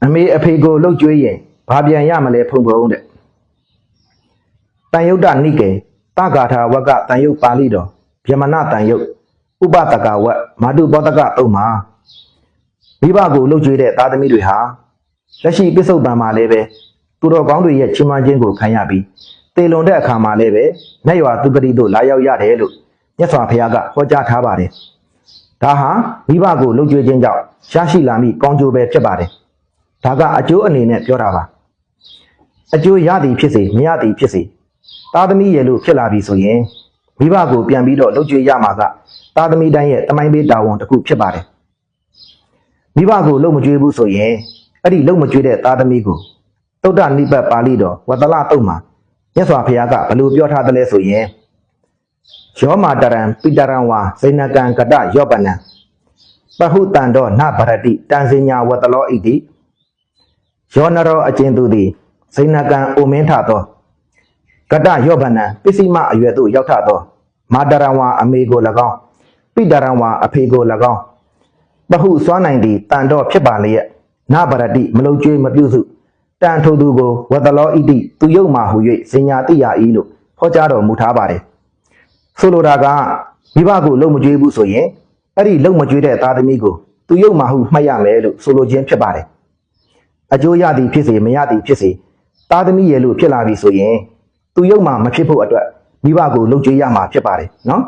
အမေအဖေကိုလှုပ်ကြွေးရင်ဘာပြန်ရမလဲဖုံဖုံတဲ့တန်ယုတ်တနိကေတဂါထာဝကတန်ယုတ်ပါဠိတော်ဗျမနတန်ယုတ်ဥပတကဝတ်မာတုပောတကတုံးမှာမိဘကိုလှုပ်ကြွေးတဲ့သားသမီးတွေဟာလက်ရှိပြစ္ဆုတ်ပံမှာလည်းပဲသူတော်ကောင်းတွေရဲ့ချီးမွမ်းခြင်းကိုခံရပြီးတေလွန်တဲ့အခါမှာလည်းပဲမြတ်ရွာသူပတိတို့လာရောက်ရတယ်လို့မြတ်စွာဘုရားကဟောကြားထားပါတယ်ဒါဟာမိဘကိုလှုပ်ကြွေးခြင်းကြောင့်ရရှိလာမိကောင်းကျိုးပဲဖြစ်ပါတယ်ဒါကအကျိုးအနေနဲ့ပြောတာပါအကျိုးရသည်ဖြစ်စေမရသည်ဖြစ်စေသားသမီးရဲ့လို့ဖြစ်လာပြီဆိုရင်မိဘကိုပြန်ပြီးတော့လှုပ်ကြွေးရမှာကသားသမီးတိုင်းရဲ့တမိုင်းပေးတာဝန်တစ်ခုဖြစ်ပါတယ်မိဘကိုလှုပ်မကြွေးဘူးဆိုရင်အဲ့ဒီလှုပ်မကြွေးတဲ့သားသမီးကိုသုဒ္ဓနိပတ်ပါဠိတော်ဝတ္တလတုံမှာမြတ်စွာဘုရားကဘယ်လိုပြောထားသလဲဆိုရင်ယောမာတရံပိတရံဝါဇိနကံကတယောပနံပဟုတန်တော်နဗရတိတန်စညာဝတ္တလောဣတိယောနရောအကျဉ်သူသည်ဇိနကံအိုမင်းထသောကတယောပနံပစ္စည်းမအရွယ်သို့ရောက်ထသောမာတရံဝါအမေကို၎င်းပိတရံဝါအဖေကို၎င်းပဟုစွမ်းနိုင်သည်တန်တော်ဖြစ်ပါလျက်နဗရတိမလုံကျွေးမပြုစုတန်ထိုသူကိုဝတ္တလောဣတိသူယုတ်မှဟူ၍ဇင်ညာတိယဤလို့ဟောကြားတော်မူထားပါတယ်ဆိုလိုတာကမိဘကိုလုံမကြွေးဘူးဆိုရင်အဲ့ဒီလုံမကြွေးတဲ့သားသမီးကိုသူယုတ်မှဟုမှတ်ရမယ်လို့ဆိုလိုခြင်းဖြစ်ပါတယ်အကျိုးရသည်ဖြစ်စေမရသည်ဖြစ်စေသားသမီးရဲ့လို့ဖြစ်လာပြီဆိုရင်သူယုတ်မှမဖြစ်ဖို့အတွက်မိဘကိုလုံကြွေးရမှာဖြစ်ပါတယ်နော်